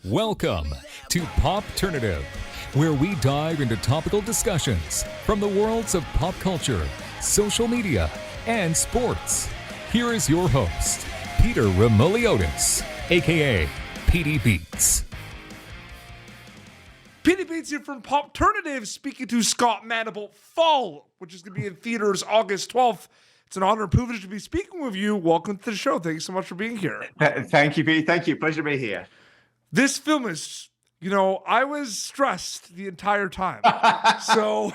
Welcome to Popternative, where we dive into topical discussions from the worlds of pop culture, social media, and sports. Here is your host, Peter Remoliotis, aka PD Beats. PD Beats here from Popternative, speaking to Scott Mann about Fall, which is going to be in theaters August 12th. It's an honor and privilege to be speaking with you. Welcome to the show. Thank you so much for being here. Thank you, Pete. Thank you. Pleasure to be here. This film is, I was stressed the entire time. so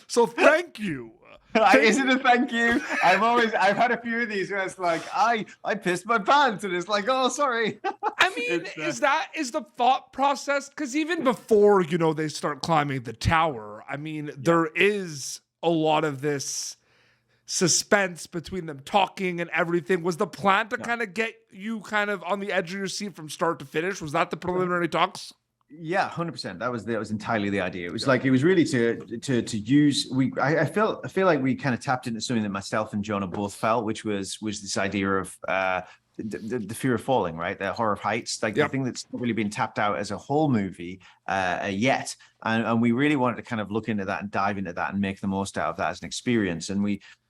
thank you. Isn't it thank you? I've had a few of these where it's like, I pissed my pants, and it's like, oh, sorry. I mean, is the thought process? Because even before, they start climbing the tower, there is a lot of this suspense between them talking and everything. Was the plan to kind of get you kind of on the edge of your seat from start to finish? Was that the preliminary talks? Yeah, 100%. That was entirely the idea. It was like, it was really to use. I feel like we kind of tapped into something that myself and Jonah both felt, which was this idea of the fear of falling, right? The horror of heights, like the thing that's not really been tapped out as a whole movie yet. And we really wanted to kind of look into that and dive into that and make the most out of that as an experience. And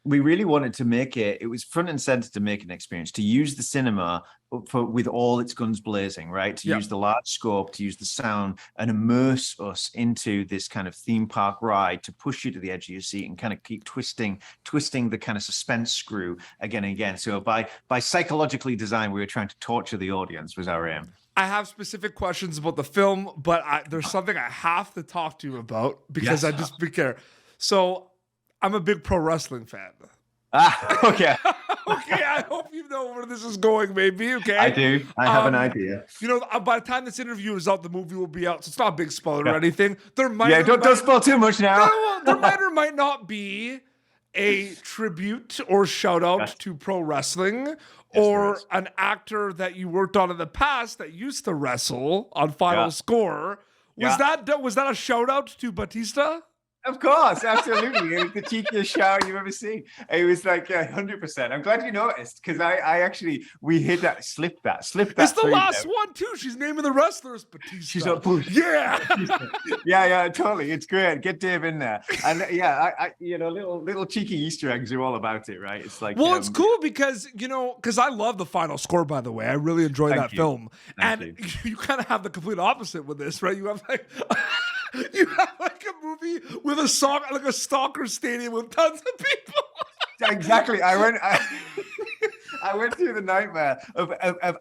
we really wanted to make it was front and center to make an experience, to use the cinema with all its guns blazing, right? To use the large scope, to use the sound and immerse us into this kind of theme park ride, to push you to the edge of your seat and kind of keep twisting the kind of suspense screw again and again. So by psychologically design, we were trying to torture the audience, was our aim. I have specific questions about the film, but there's something I have to talk to you about because I just care. So I'm a big pro wrestling fan. Okay. Okay, I hope you know where this is going, maybe. Okay, I do. I have an idea. By the time this interview is out, the movie will be out, so it's not a big spoiler or anything. Don't spoil too much now. There might or might not be a tribute or shout out to pro wrestling, or an actor that you worked on in the past that used to wrestle on Final Score. Was that a shout out to Bautista? Of course, absolutely. It was the cheekiest shout you've ever seen. It was like 100%. I'm glad you noticed, because we hit that, slipped that. It's the last one too. She's naming the wrestlers Bautista. She's a push. Yeah. yeah, totally. It's great. Get Dave in there. And little cheeky Easter eggs are all about it, right? It's like, it's cool because I love the Final Score, by the way. I really enjoy that film. You kind of have the complete opposite with this, right? You have like a movie with a soccer stadium with tons of people. Exactly. I went through the nightmare of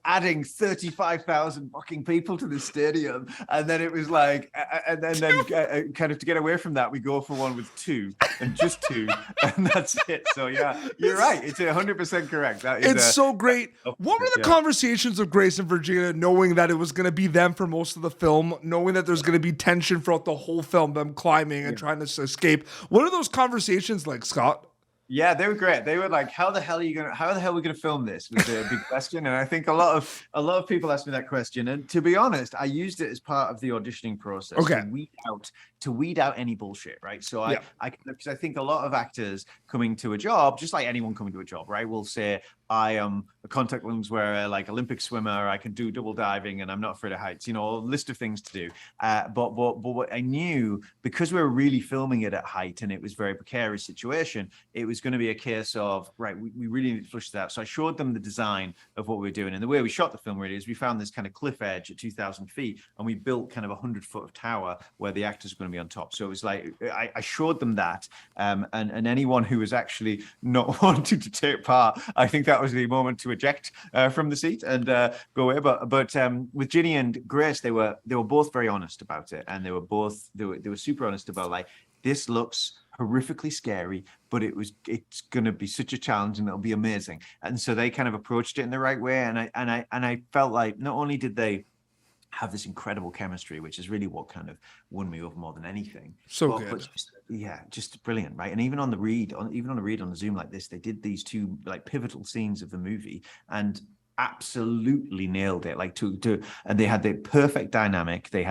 adding 35,000 fucking people to the stadium, and then it was like, and then kind of to get away from that, we go for one with two, and just two, and that's it. So yeah, you're right. It's 100% correct. It's so great. What were the conversations of Grace and Virginia, knowing that it was going to be them for most of the film, knowing that there's going to be tension throughout the whole film, them climbing and trying to escape? What are those conversations like, Scott? Yeah, they were great. They were like, how the hell are we gonna film this? Was a big question. And I think a lot of people asked me that question. And to be honest, I used it as part of the auditioning process to weed out any bullshit, right? So because I think a lot of actors coming to a job, just like anyone coming to a job, right, will say, I am a contact lens wearer, like Olympic swimmer, I can do double diving, and I'm not afraid of heights, a list of things to do. But what I knew, because we were really filming it at height and it was a very precarious situation, it was going to be a case of, right, we really need to flush that. So I showed them the design of what we were doing. And the way we shot the film really is we found this kind of cliff edge at 2,000 feet, and we built kind of 100-foot of tower where the actors were going to be on top. So it was like, I showed them that. And anyone who was actually not wanting to take part, I think that was the moment to eject from the seat and go away. But with Ginny and Grace, they were both very honest about it, and they were super honest about, like, this looks horrifically scary, but it's going to be such a challenge, and it'll be amazing. And so they kind of approached it in the right way, and I felt like not only did they have this incredible chemistry, which is really what kind of won me over more than anything. But just brilliant, right? And even on the read on the Zoom like this, they did these two like pivotal scenes of the movie, and absolutely nailed it. Like and they had the perfect dynamic. They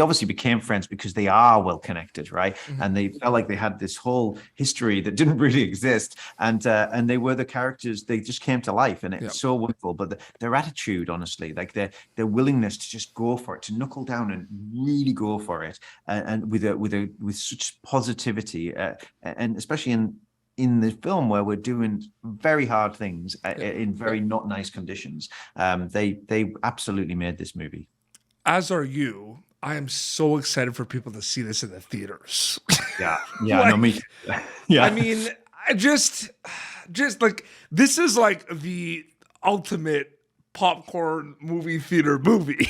obviously became friends because they are well connected, right? Mm-hmm. And they felt like they had this whole history that didn't really exist, and they were the characters. They just came to life, and it's so wonderful. But their attitude, honestly, like their willingness to just go for it, to knuckle down and really go for it, and with such positivity, and especially in the film where we're doing very hard things in very not nice conditions. They absolutely made this movie. As are you. I am so excited for people to see this in the theaters. Yeah. No, me. Yeah. I mean, I just like, this is like the ultimate popcorn movie theater movie.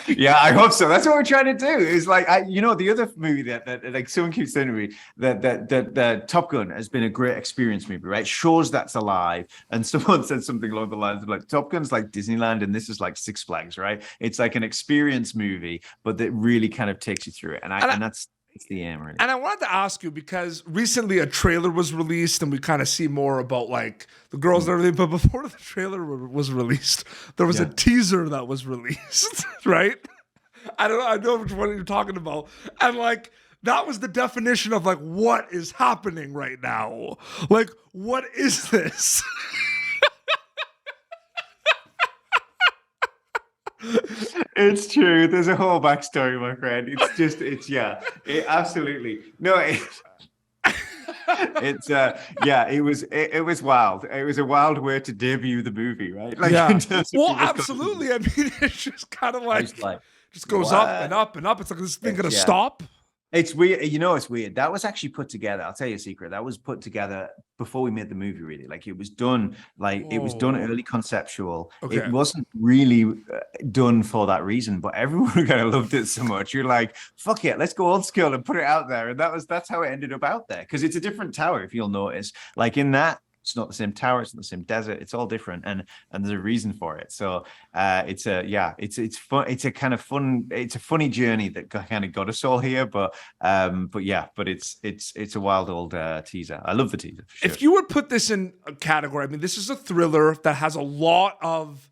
Yeah, I hope so. That's what we're trying to do. Is like, the other movie that like someone keeps saying to me that Top Gun has been a great experience movie, right? Shows that's alive. And someone said something along the lines of like, Top Gun's like Disneyland and this is like Six Flags, right? It's like an experience movie, but that really kind of takes you through it. And that's the aim, really. And I wanted to ask you, because recently a trailer was released and we kind of see more about like the girls and everything, but before the trailer was released, there was a teaser that was released, right? I know which one you're talking about. And like, that was the definition of like, what is happening right now? Like, what is this? It's true. There's a whole backstory, my friend. Absolutely. No, it was wild. It was a wild way to debut the movie, right? Like, well, absolutely. I mean, it's just kind of like just goes up and up and up. It's like, this thing gonna stop. It's weird. It's weird. That was actually put together. I'll tell you a secret. That was put together before we made the movie, really. Like, it was done early conceptual. Okay. It wasn't really done for that reason, but everyone kind of loved it so much. You're like, fuck it, let's go old school and put it out there. And that's how it ended up out there. Because it's a different tower, if you'll notice. Like, in that, it's not the same tower, it's not the same desert, it's all different, and there's a reason for it. So it's fun. It's a kind of fun. It's a funny journey that kind of got us all here. But it's a wild old teaser. I love the teaser. For sure. If you would put this in a category, I mean, this is a thriller that has a lot of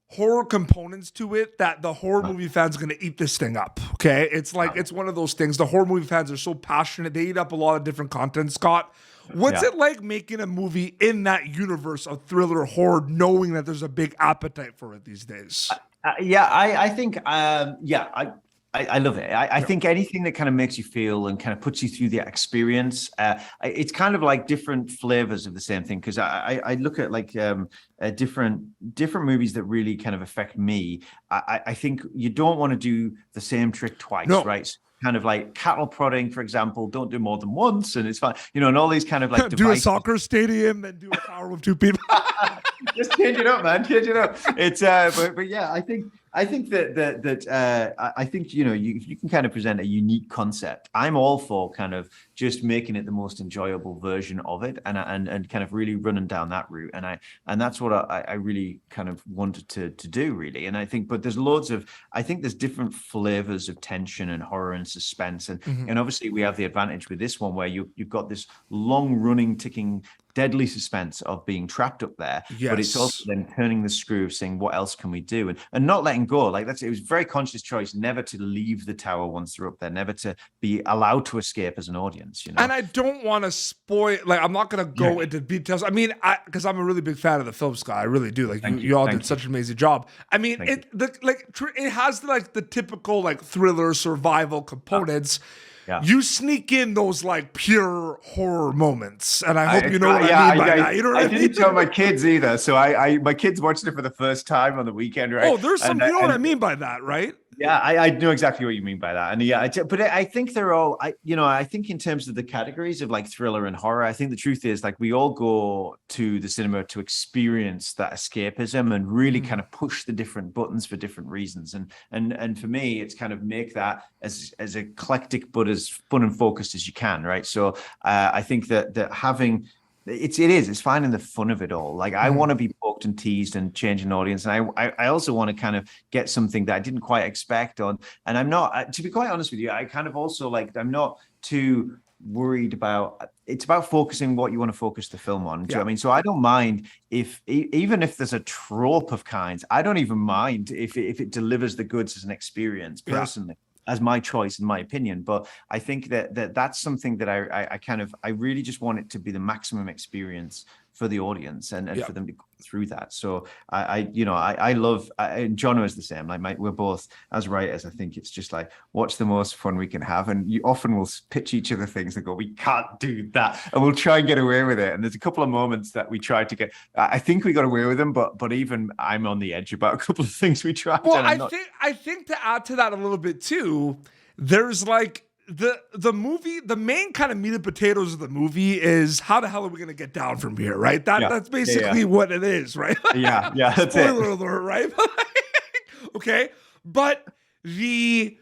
horror components to it that the horror movie fans are going to eat this thing up. Okay, it's like it's one of those things. The horror movie fans are so passionate; they eat up a lot of different content. Scott, what's it like making a movie in that universe of thriller horror, knowing that there's a big appetite for it these days? I think I love it. I think anything that kind of makes you feel and kind of puts you through the experience, it's kind of like different flavors of the same thing. Because I look at like different movies that really kind of affect me. I think you don't want to do the same trick twice, right? Kind of like cattle prodding, for example, don't do more than once, and it's fine, and all these kind of like do a soccer stadium, then do a tower with two people. Just change it up, man. Change it up. It's but yeah, I think you can kind of present a unique concept. I'm all for kind of just making it the most enjoyable version of it, and kind of really running down that route. And that's what I really kind of wanted to do, really. And I think, but there's there's different flavors of tension and horror and suspense, and obviously we have the advantage with this one where you've got this long running ticking deadly suspense of being trapped up there, but it's also then turning the screw of saying, what else can we do, and not letting go. Like, it was a very conscious choice never to leave the tower once they're up there, never to be allowed to escape as an audience, And I don't want to spoil, like, I'm not going to go into details. I mean, because I'm a really big fan of the film, Scott. I really do. Like, you all did such an amazing job. I mean, it has like the typical like thriller survival components. You sneak in those like pure horror moments, and I hope you know what I mean by that. You know what I mean? I didn't tell my kids either, so my kids watched it for the first time on the weekend, right? Oh, there's some. You know what I mean by that, right? Yeah, I know exactly what you mean by that, and but I think they're all. I think in terms of the categories of like thriller and horror, I think the truth is like we all go to the cinema to experience that escapism and really kind of push the different buttons for different reasons, and for me, it's kind of make that as eclectic but as fun and focused as you can, right? So I think that having. It's finding the fun of it all. Like, I want to be poked and teased and change an audience, and I also want to kind of get something that I didn't quite expect on. And I'm not, to be quite honest with you, I kind of also like, I'm not too worried about. It's about focusing what you want to focus the film on. Do you know what I mean? So I don't mind even if there's a trope of kinds. I don't even mind if it delivers the goods as an experience personally. As my choice, in my opinion, but I think that's something that I really just want it to be the maximum experience for the audience and for them to go through that. So I love, and John is the same. Like we're both as writers. I think it's just like, what's the most fun we can have, and you often will pitch each other things and go, we can't do that, and we'll try and get away with it. And there's a couple of moments that we tried to get. I think we got away with them, but even I'm on the edge about a couple of things we tried. Well, I think to add to that a little bit too, there's like the movie, the main kind of meat and potatoes of the movie is how the hell are we going to get down from here, right? That's basically what it is, right? That's Spoiler alert, right? Okay, but the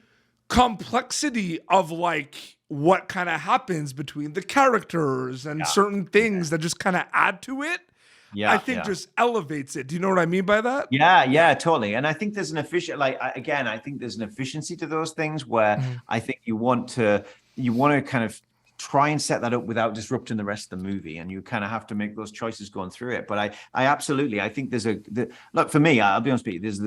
complexity of like what kind of happens between the characters and certain things that just kind of add to it, I think just elevates it. Do you know what I mean by that? Yeah, totally. And I think there's an I think there's an efficiency to those things where I think you want to kind of try and set that up without disrupting the rest of the movie, and you kind of have to make those choices going through it. But I absolutely, I think look, for me, I'll be honest with you, there's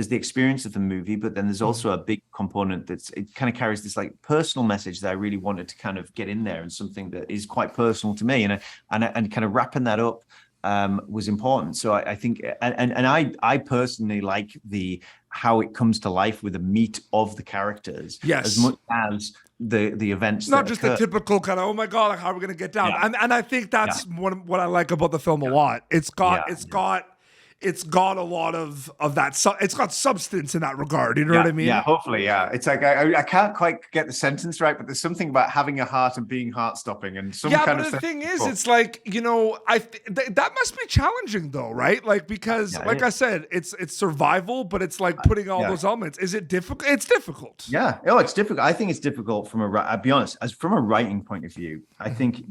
the experience of the movie, but then there's also a big component it kind of carries this like personal message that I really wanted to kind of get in there, and something that is quite personal to me, and kind of wrapping that up was important. So I think, and I personally like how it comes to life with the meat of the characters, as much as the events. Not just the typical kind of, oh my god, like how are we gonna get down? And I think that's what I like about the film a lot. It's got a lot of that. It's got substance in that regard. You know what I mean? Yeah, hopefully, yeah. It's like I can't quite get the sentence right, but there's something about having a heart and being heart-stopping, and some kind of. Yeah, but the thing is, it's like, you know, that must be challenging though, right? Like because, like I said, it's survival, but it's like putting all those elements. Is it difficult? It's difficult. Yeah. Oh, it's difficult. I think it's difficult I'll be honest, from a writing point of view. I think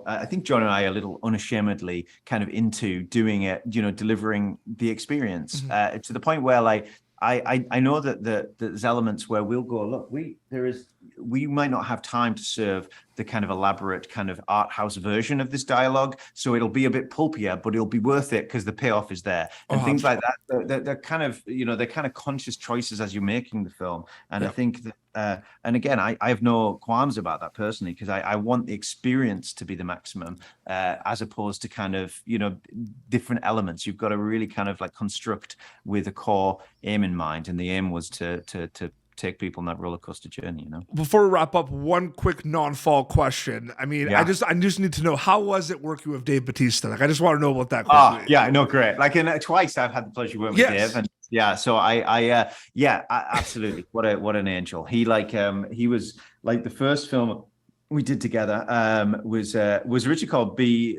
I think John and I are a little unashamedly kind of into doing it. Delivering the experience to the point where like I know that there's elements where we'll go, look, we might not have time to serve the kind of elaborate kind of art house version of this dialogue, so it'll be a bit pulpier, but it'll be worth it because the payoff is there, and things like that. They're kind of they're kind of conscious choices as you're making the film, and I think that and again, I have no qualms about that personally, because I want the experience to be the maximum, as opposed to kind of different elements. You've got to really kind of like construct with a core aim in mind, and the aim was to take people on that roller coaster journey. Before we wrap up, one quick non-fall question. I mean, I just need to know, how was it working with Dave Bautista? Like, I just want to know about that. Great. Like twice I've had the pleasure working with Dave, and so I absolutely. What an angel. He was like the first film we did together was originally called the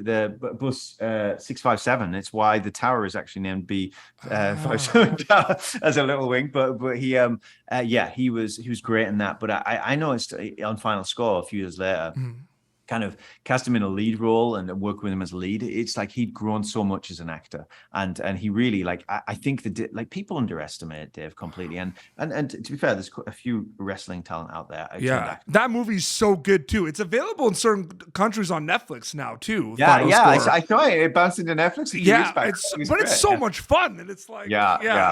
bus 657. It's why the tower is actually named B57 Tower as a little wink. But he he was great in that. But I noticed on Final Score a few years later. Kind of cast him in a lead role and work with him as a lead. It's like he'd grown so much as an actor, and he really I think that people underestimate Dave completely. And to be fair, there's a few wrestling talent out there. That movie's so good too. It's available in certain countries on Netflix now too. I saw it. It bounced into Netflix. It's so much fun, and it's like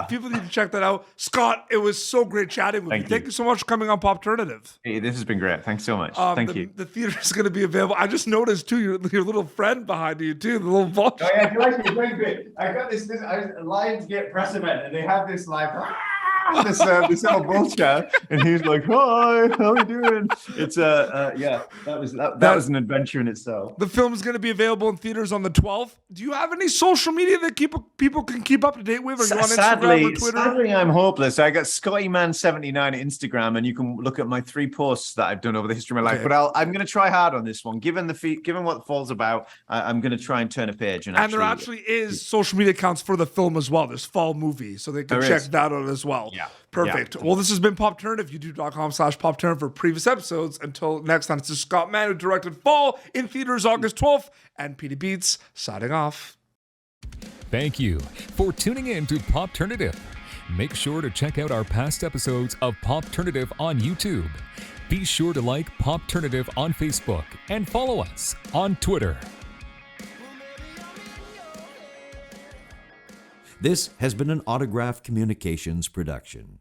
people need to check that out. Scott, it was so great chatting with you. Thank you so much for coming on Popternative. Hey, this has been great. Thanks so much. Thank you. The theater is going to be available. I just noticed too your little friend behind you too, the little vulture. Oh yeah, I got this Lionsgate press event, and they have this like this little vulture, and he's like, "Hi, how are you doing?" It's that was an adventure in itself. The film is going to be available in theaters on the 12th. Do you have any social media that people can keep up to date with? Are you on Instagram or Twitter? Sadly, I'm hopeless. I got ScottyMan79 at Instagram, and you can look at my 3 posts that I've done over the history of my life. But I'm going to try hard on this one. Given what the fall's about, I'm going to try and turn a page. And there actually is social media accounts for the film as well. There's Fall Movie, so they can check that out as well. Yeah. Perfect. Yeah. Well, this has been Popternative, youtube.com/Popternative for previous episodes. Until next time, this is Scott Mann, who directed Fall in theaters August 12th, and Petey Beats signing off. Thank you for tuning in to Popternative. Make sure to check out our past episodes of Popternative on YouTube. Be sure to like Popternative on Facebook and follow us on Twitter. This has been an Autograph Communications production.